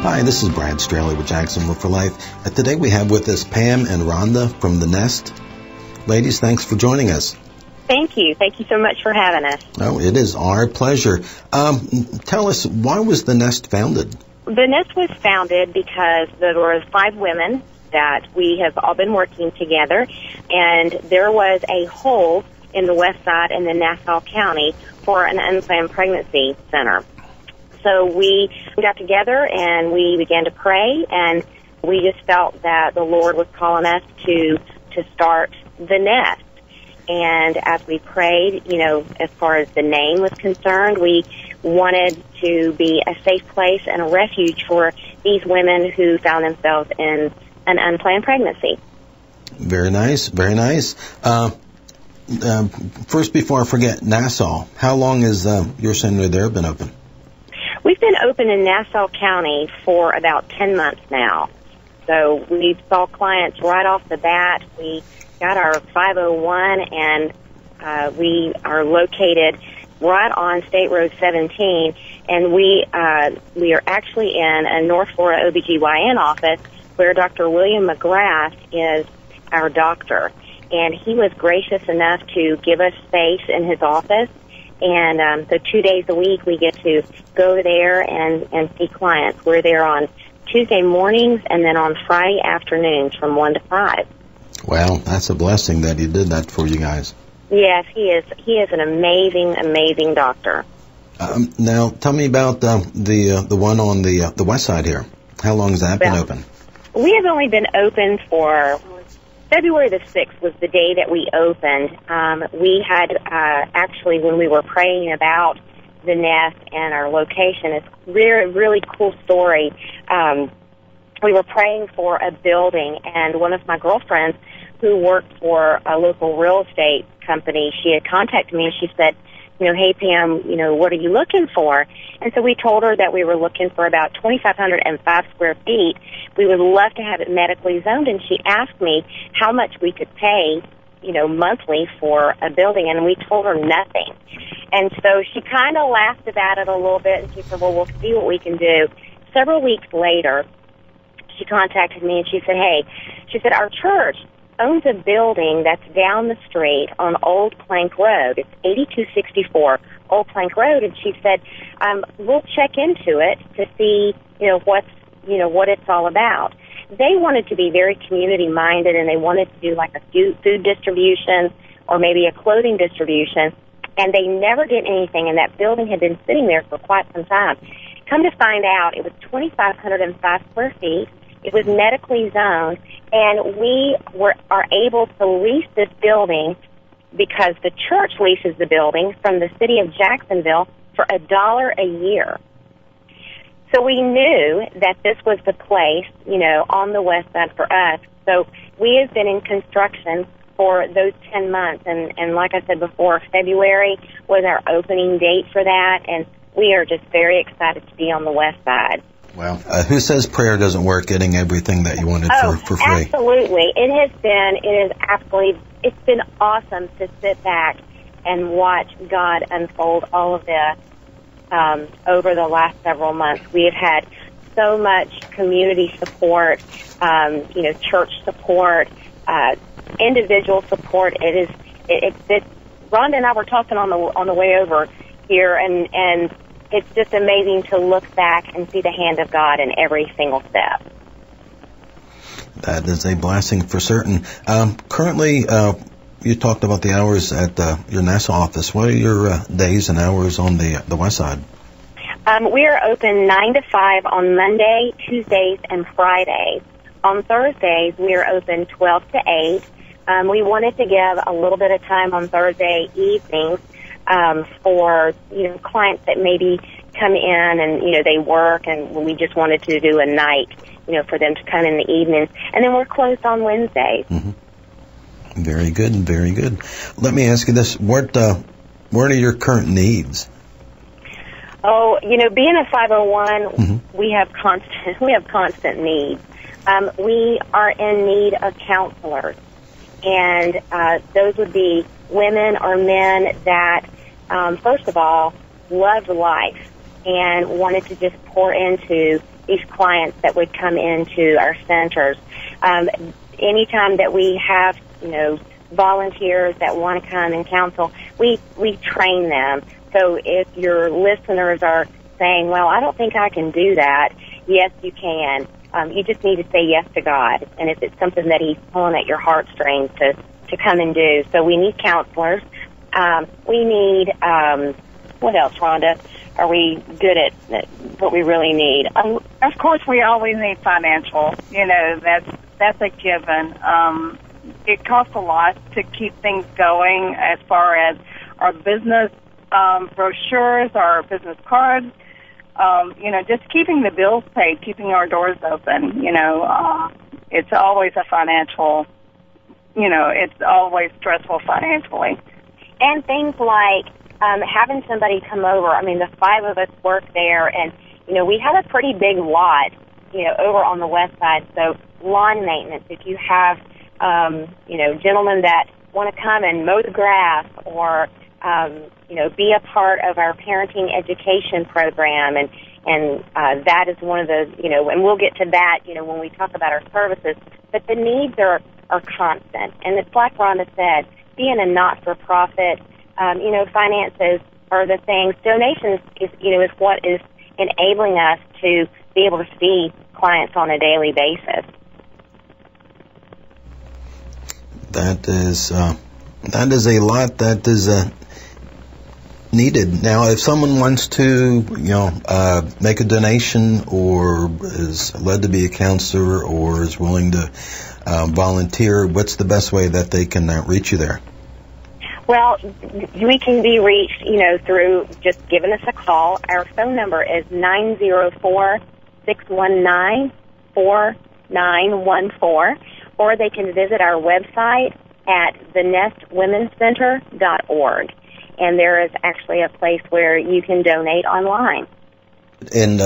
Hi, this is Brad Straley with Jacksonville for Life. Today we have with us Pam and Rhonda from The Nest. Ladies, thanks for joining us. Thank you. Thank you so much for having us. Oh, it is our pleasure. Tell us, why was The Nest founded? The Nest was founded because there were 5 women that we have all been working together, and there was a hole in the West Side and in Nassau County for an unplanned pregnancy center. So we got together and we began to pray, and we just felt that the Lord was calling us to start The Nest. And as we prayed, as far as the name was concerned, we wanted to be a safe place and a refuge for these women who found themselves in an unplanned pregnancy. Very nice, very nice. First, before I forget, Nassau, how long has your center there been open? We've been open in Nassau County for about 10 months now. So we saw clients right off the bat. We got our 501, and we are located right on State Road 17, and we are actually in a North Florida OBGYN office where Dr. William McGrath is our doctor. And he was gracious enough to give us space in his office. And so 2 days a week we get to go there and see clients. We're there on Tuesday mornings and then on Friday afternoons from 1 to 5. Wow, that's a blessing that he did that for you guys. Yes, he is. He is an amazing, amazing doctor. Now, tell me about the one on the west side here. How long has that been open? We have only been open for February the 6th was the day that we opened. We had actually, when we were praying about the Nest and our location, it's really, really cool story. We were praying for a building, and one of my girlfriends who worked for a local real estate company, she had contacted me and she said, hey, Pam, what are you looking for? And so we told her that we were looking for about 2,505 square feet. We would love to have it medically zoned, and she asked me how much we could pay, monthly for a building, and we told her nothing. And so she kind of laughed about it a little bit, and she said, well, we'll see what we can do. Several weeks later, she contacted me, and she said, our church owns a building that's down the street on Old Plank Road. It's 8264 Old Plank Road, and she said, we'll check into it to see, what it's all about. They wanted to be very community-minded, and they wanted to do like a food distribution or maybe a clothing distribution, and they never did anything, and that building had been sitting there for quite some time. Come to find out, it was 2,505 square feet. It was medically zoned, and we are able to lease this building because the church leases the building from the city of Jacksonville for $1 a year. So we knew that this was the place, on the west side for us. So we have been in construction for those 10 months, and like I said before, February was our opening date for that, and we are just very excited to be on the west side. Well, who says prayer doesn't work, getting everything that you wanted for free? Absolutely. It's been awesome to sit back and watch God unfold all of this over the last several months. We have had so much community support, church support, individual support. Rhonda and I were talking on the way over here, and it's just amazing to look back and see the hand of God in every single step. That is a blessing for certain. Currently, you talked about the hours at your Nassau office. What are your days and hours on the west side? We are open 9 to 5 on Monday, Tuesdays, and Fridays. On Thursdays, we are open 12 to 8. We wanted to give a little bit of time on Thursday evenings for clients that maybe come in and they work, and we just wanted to do a night for them to come in the evenings, and then we're closed on Wednesdays. Mm-hmm. Very good, very good. Let me ask you this: what are your current needs? Oh, being a 501, mm-hmm. we have constant needs. We are in need of counselors, and those would be women or men that, first of all, loved life and wanted to just pour into these clients that would come into our centers. Anytime that we have, volunteers that want to come and counsel, we train them. So if your listeners are saying, well, I don't think I can do that, yes, you can. You just need to say yes to God. And if it's something that He's pulling at your heartstrings to come and do. So we need counselors. We need, what else, Rhonda? Are we good at what we really need? Of course, we always need financial. That's a given. It costs a lot to keep things going as far as our business brochures, our business cards, just keeping the bills paid, keeping our doors open. It's always a financial, it's always stressful financially. And things like having somebody come over. I mean, the 5 of us work there, and, we have a pretty big lot, over on the west side. So lawn maintenance, if you have, gentlemen that want to come and mow the grass or, be a part of our parenting education program. And that is one of the, and we'll get to that, when we talk about our services. But the needs are constant. And it's like Rhonda said, being a not-for-profit, finances are the things. Donations is what is enabling us to be able to see clients on a daily basis. That is a lot that is needed. Now, if someone wants to, make a donation or is led to be a counselor or is willing to volunteer, what's the best way that they can reach you there? Well, we can be reached, through just giving us a call. Our phone number is 904-619-4914, or they can visit our website at thenestwomencenter.org. And there is actually a place where you can donate online. And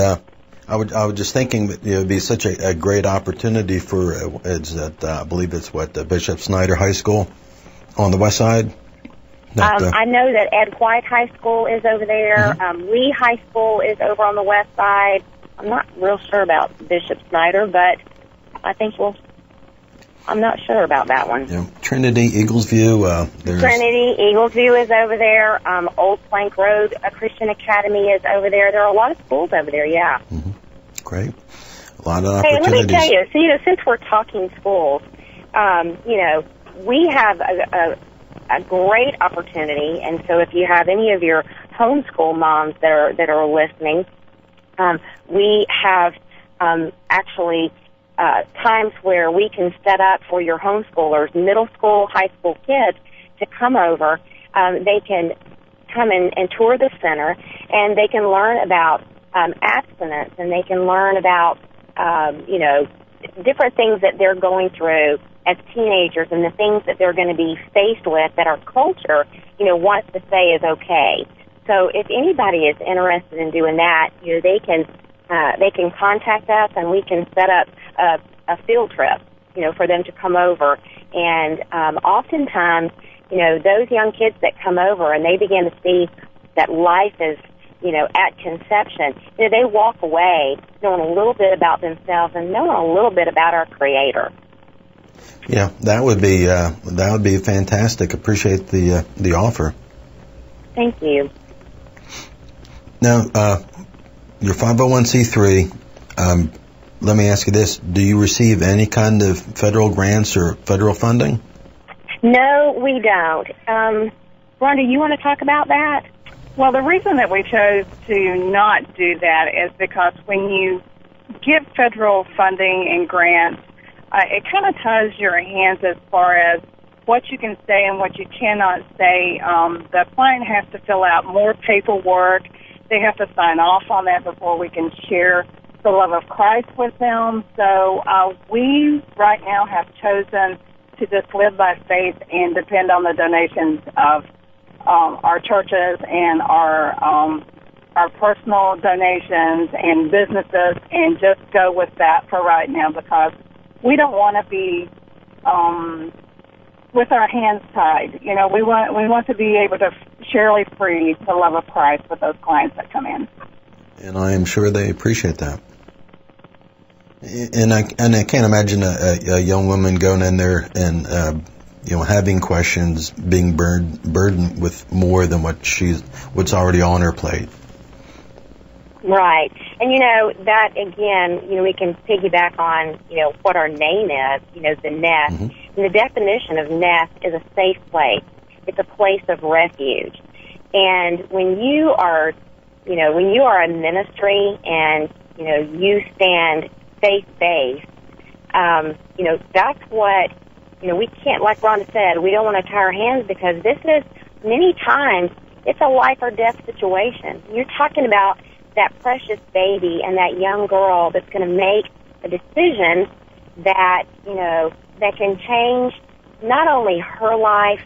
I was just thinking that it would be such a great opportunity for I believe it's Bishop Snyder High School on the west side. I know that Ed White High School is over there. Mm-hmm. Lee High School is over on the west side. I'm not real sure about Bishop Snyder, but I think I'm not sure about that one. Yeah. Trinity, Eaglesview. Trinity, Eaglesview is over there. Old Plank Road Christian Academy is over there. There are a lot of schools over there, yeah. Mm-hmm. Great. A lot of opportunities. Hey, let me tell you, so, since we're talking schools, we have a great opportunity, and so if you have any of your homeschool moms that are listening, we have actually times where we can set up for your homeschoolers, middle school, high school kids, to come over. They can come and tour the center, and they can learn about abstinence, and they can learn about, different things that they're going through as teenagers and the things that they're going to be faced with that our culture, wants to say is okay. So if anybody is interested in doing that, they can contact us, and we can set up a field trip, for them to come over. And oftentimes, those young kids that come over and they begin to see that life is, at conception, they walk away knowing a little bit about themselves and knowing a little bit about our Creator. Yeah, that would be fantastic. Appreciate the offer. Thank you. Now, your 501c3. Let me ask you this: do you receive any kind of federal grants or federal funding? No, we don't. Rhonda, you want to talk about that? Well, the reason that we chose to not do that is because when you give federal funding and grants, it kind of ties your hands as far as what you can say and what you cannot say. The client has to fill out more paperwork. They have to sign off on that before we can share the love of Christ with them. So we right now have chosen to just live by faith and depend on the donations of our churches and our personal donations and businesses, and just go with that for right now, because we don't want to be with our hands tied. We want to be able to share free the love of Christ with those clients that come in. And I am sure they appreciate that. And I can't imagine a young woman going in there and having questions, being burdened with more than what's already on her plate. Right. And, that, again, we can piggyback on, what our name is, the nest. Mm-hmm. And the definition of nest is a safe place. It's a place of refuge. And when you are a ministry and, you stand faith-based, that's what, we can't, like Rhonda said, we don't want to tie our hands, because this is, many times, it's a life or death situation. You're talking about that precious baby and that young girl that's going to make a decision that, that can change not only her life,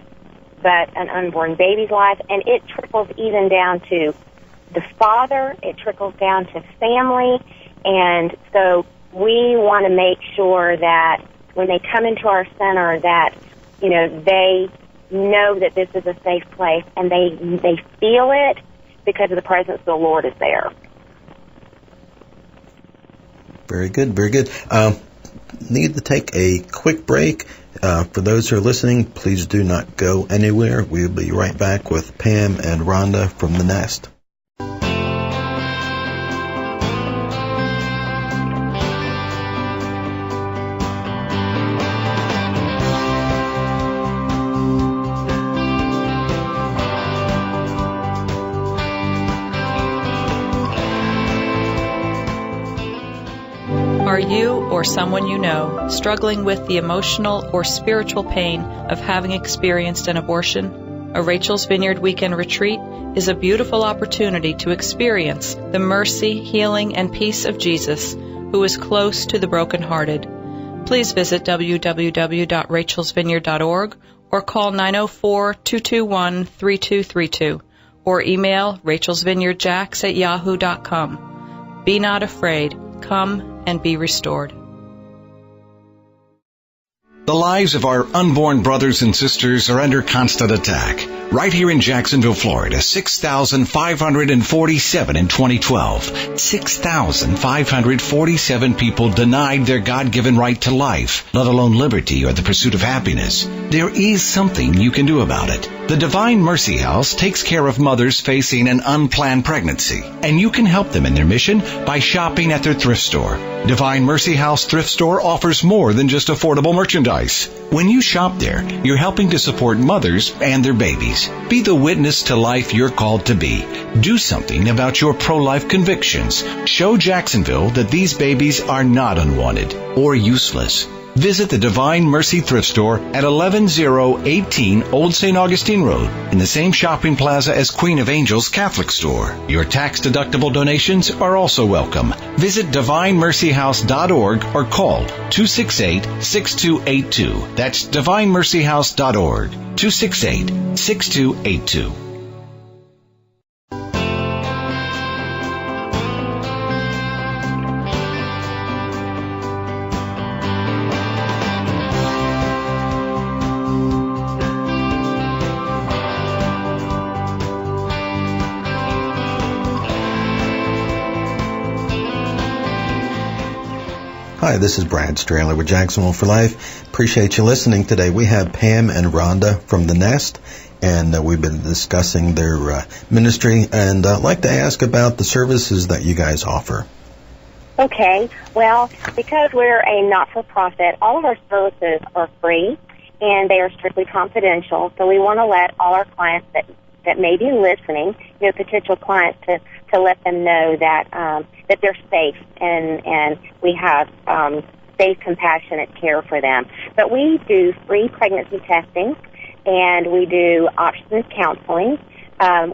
but an unborn baby's life. And it trickles even down to the father. It trickles down to family. And so we want to make sure that when they come into our center that, they know that this is a safe place, and they feel it, because of the presence of the Lord is there. Very good, very good. Need to take a quick break. For those who are listening, please do not go anywhere. We'll be right back with Pam and Rhonda from The Nest. Are you or someone you know struggling with the emotional or spiritual pain of having experienced an abortion? A Rachel's Vineyard Weekend Retreat is a beautiful opportunity to experience the mercy, healing, and peace of Jesus, who is close to the brokenhearted. Please visit www.rachelsvineyard.org or call 904-221-3232 or email rachelsvineyardjacks@yahoo.com. Be not afraid. Come and be restored. The lives of our unborn brothers and sisters are under constant attack. Right here in Jacksonville, Florida, 6,547 in 2012. 6,547 people denied their God-given right to life, let alone liberty or the pursuit of happiness. There is something you can do about it. The Divine Mercy House takes care of mothers facing an unplanned pregnancy, and you can help them in their mission by shopping at their thrift store. Divine Mercy House Thrift Store offers more than just affordable merchandise. When you shop there, you're helping to support mothers and their babies. Be the witness to life you're called to be. Do something about your pro-life convictions. Show Jacksonville that these babies are not unwanted or useless. Visit the Divine Mercy Thrift Store at 11018 Old St. Augustine Road in the same shopping plaza as Queen of Angels Catholic Store. Your tax-deductible donations are also welcome. Visit divinemercyhouse.org or call 268-6282. That's divinemercyhouse.org, 268-6282. Hi, this is Brad Strahler with Jacksonville for Life. Appreciate you listening today. We have Pam and Rhonda from The Nest, and we've been discussing their ministry, and I'd like to ask about the services that you guys offer. Okay. Well, because we're a not-for-profit, all of our services are free, and they are strictly confidential, so we want to let all our clients that may be listening, potential clients, to let them know that that they're safe and we have safe, compassionate care for them. But we do free pregnancy testing, and we do options counseling.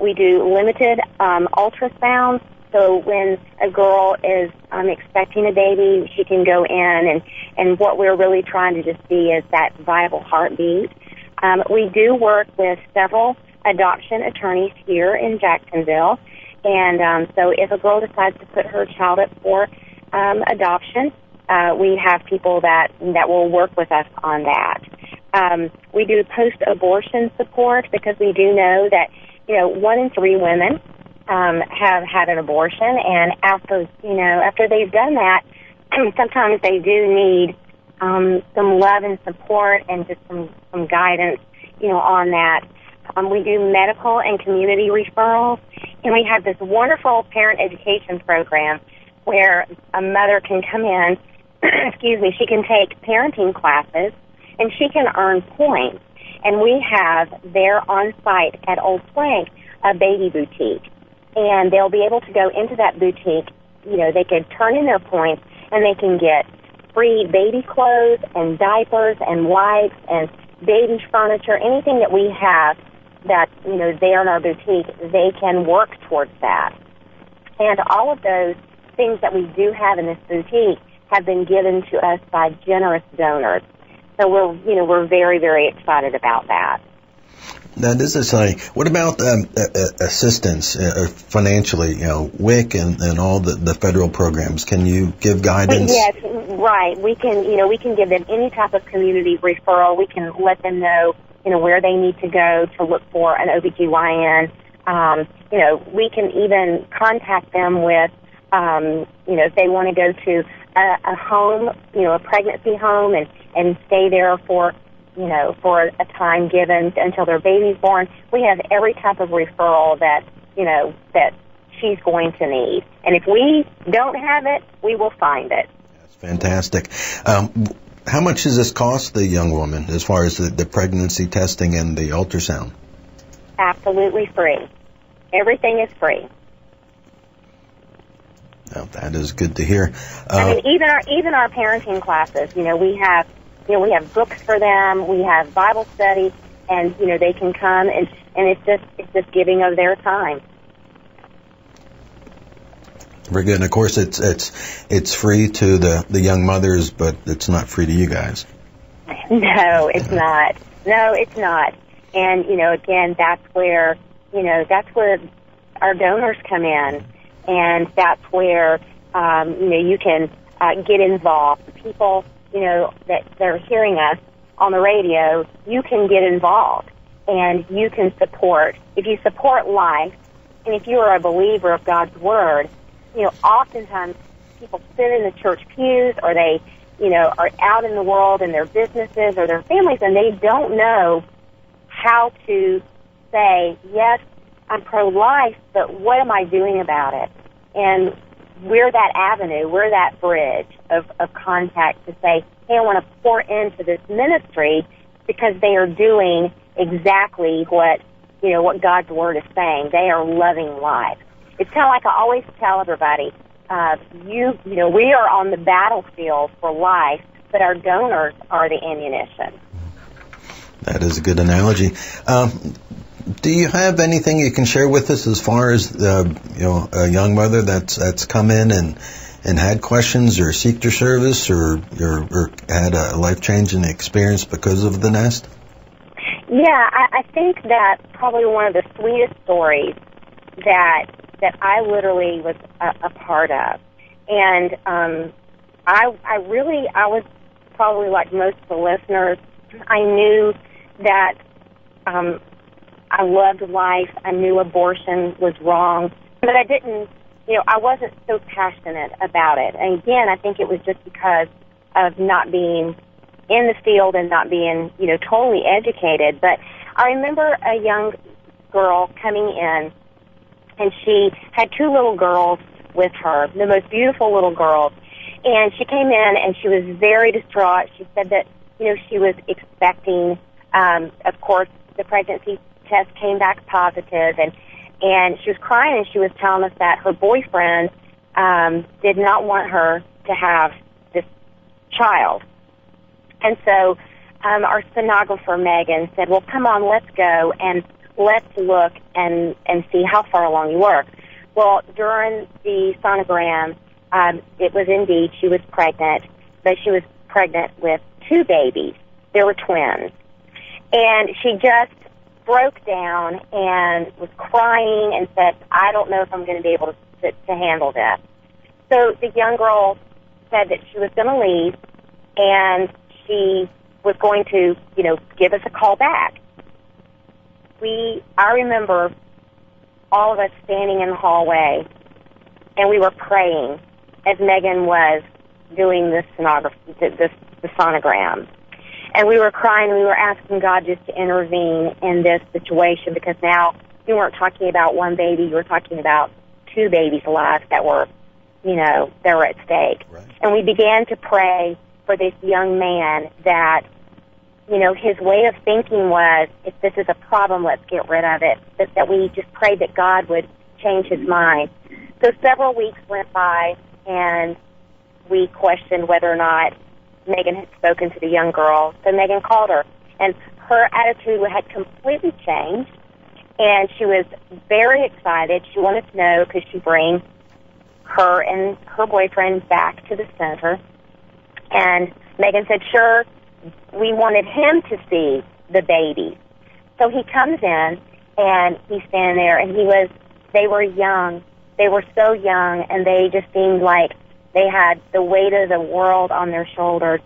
We do limited ultrasounds, so when a girl is expecting a baby, she can go in, and what we're really trying to just see is that viable heartbeat. We do work with several adoption attorneys here in Jacksonville, and so if a girl decides to put her child up for adoption, we have people that will work with us on that. We do post-abortion support, because we do know that 1 in 3 women have had an abortion, and after they've done that, sometimes they do need some love and support and just some guidance, on that. We do medical and community referrals, and we have this wonderful parent education program where a mother can come in, she can take parenting classes, and she can earn points. And we have there on site at Old Plank a baby boutique, and they'll be able to go into that boutique. They can turn in their points, and they can get free baby clothes and diapers and wipes and baby furniture, anything that we have that, there in our boutique, they can work towards that. And all of those things that we do have in this boutique have been given to us by generous donors. So we're very, very excited about that. That is exciting. What about assistance financially? WIC and all the federal programs. Can you give guidance? Yes, right. We can give them any type of community referral. We can let them know, where they need to go to look for an OBGYN. We can even contact them with, if they want to go to a home, a pregnancy home, and stay there for a time given until their baby's born. We have every type of referral that she's going to need. And if we don't have it, we will find it. That's fantastic. How much does this cost the young woman as far as the pregnancy testing and the ultrasound? Absolutely free. Everything is free. Well, that is good to hear. Even our parenting classes, we have books for them, we have Bible study, and they can come and it's just giving of their time. Very good. And of course, it's free to the young mothers, but it's not free to you guys. No, it's not. No, it's not. And again, that's where our donors come in, and that's where you can get involved. The people that are hearing us on the radio, you can get involved, and you can support. If you support life, and if you are a believer of God's Word, oftentimes people sit in the church pews, or they, are out in the world in their businesses or their families, and they don't know how to say, yes, I'm pro-life, but what am I doing about it? And we're that avenue, we're that bridge of contact to say, hey, I want to pour into this ministry because they are doing exactly what God's Word is saying. They are loving life. It's kind of like I always tell everybody, we are on the battlefield for life, but our donors are the ammunition. That is a good analogy. Do you have anything you can share with us as far as a young mother that's come in and had questions or seeked your service or had a life-changing experience because of the nest? Yeah, I think that probably one of the sweetest stories that I literally was a part of. And I was probably like most of the listeners. I knew that I loved life. I knew abortion was wrong. But I didn't, I wasn't so passionate about it. And again, I think it was just because of not being in the field and not being, totally educated. But I remember a young girl coming in, and she had two little girls with her, the most beautiful little girls. And she came in, and she was very distraught. She said that, she was expecting, of course, the pregnancy test came back positive, and she was crying, and she was telling us that her boyfriend did not want her to have this child. And so our stenographer, Megan, said, well, come on, let's go, and let's look and see how far along you were. Well, during the sonogram, it was indeed, she was pregnant, but she was pregnant with two babies. They were twins. And she just broke down and was crying and said, I don't know if I'm going to be able to handle this. So the young girl said that she was going to leave, and she was going to, give us a call back. I remember all of us standing in the hallway, and we were praying as Megan was doing the sonogram. And we were crying. We were asking God just to intervene in this situation, because now you weren't talking about one baby. You were talking about two babies' lives that were, that were at stake. Right. And we began to pray for this young man that, his way of thinking was, if this is a problem, let's get rid of it. That we just prayed that God would change his mind. So several weeks went by, and we questioned whether or not Megan had spoken to the young girl. So Megan called her, and her attitude had completely changed, and she was very excited. She wanted to know, could she bring her and her boyfriend back to the center? And Megan said, sure. We wanted him to see the baby. So he comes in, and he's standing there, and they were young. They were so young, and they just seemed like they had the weight of the world on their shoulders.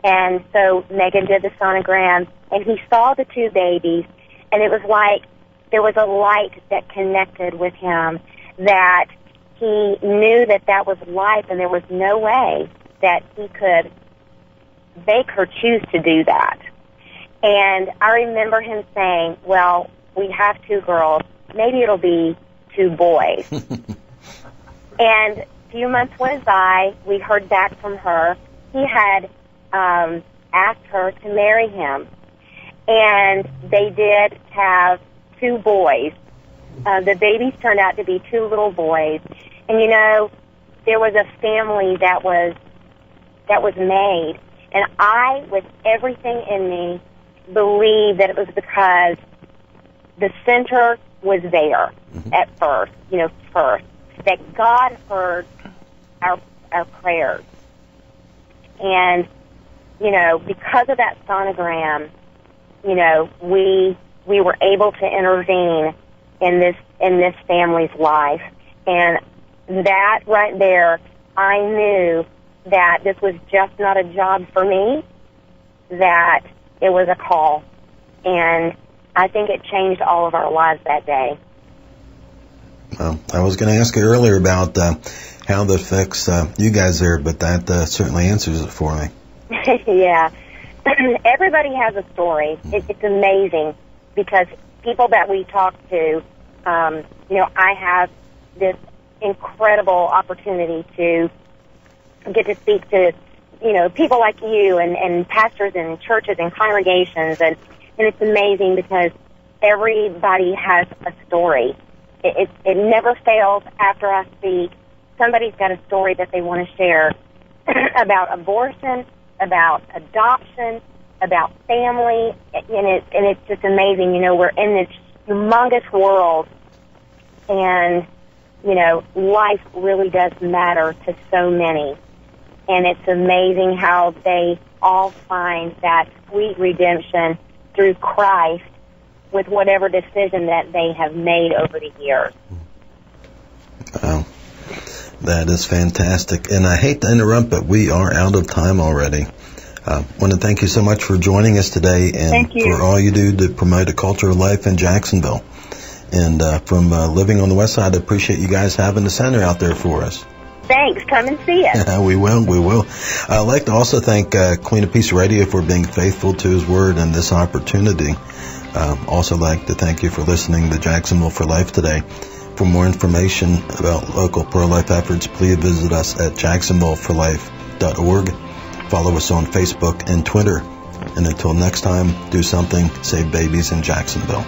And so Megan did the sonogram, and he saw the two babies, and it was like there was a light that connected with him, that he knew that was life, and there was no way that he could make her choose to do that. And I remember him saying, well, we have two girls. Maybe it'll be two boys. And a few months went by. We heard back from her. He had asked her to marry him. And they did have two boys. The babies turned out to be two little boys. And, there was a family that was made. And I, with everything in me, believe that it was because the center was there at first, that God heard our prayers. And, because of that sonogram, we were able to intervene in this family's life. And that right there, I knew that this was just not a job for me, that it was a call. And I think it changed all of our lives that day. Well, I was going to ask you earlier about how that affects you guys there, but that certainly answers it for me. Yeah. Everybody has a story. It's amazing, because people that we talk to, I have this incredible opportunity to get to speak to, people like you and pastors and churches and congregations, and it's amazing because everybody has a story. It never fails after I speak. Somebody's got a story that they want to share about abortion, about adoption, about family, and it's just amazing. We're in this humongous world, and life really does matter to so many. And it's amazing how they all find that sweet redemption through Christ with whatever decision that they have made over the years. Wow. That is fantastic. And I hate to interrupt, but we are out of time already. I want to thank you so much for joining us today, and for all you do to promote a culture of life in Jacksonville. And from living on the West Side, I appreciate you guys having the center out there for us. Thanks. Come and see us. We will. I'd like to also thank Queen of Peace Radio for being faithful to his word and this opportunity. Also like to thank you for listening to Jacksonville for Life today. For more information about local pro-life efforts, please visit us at jacksonvilleforlife.org. Follow us on Facebook and Twitter. And until next time, do something, save babies in Jacksonville.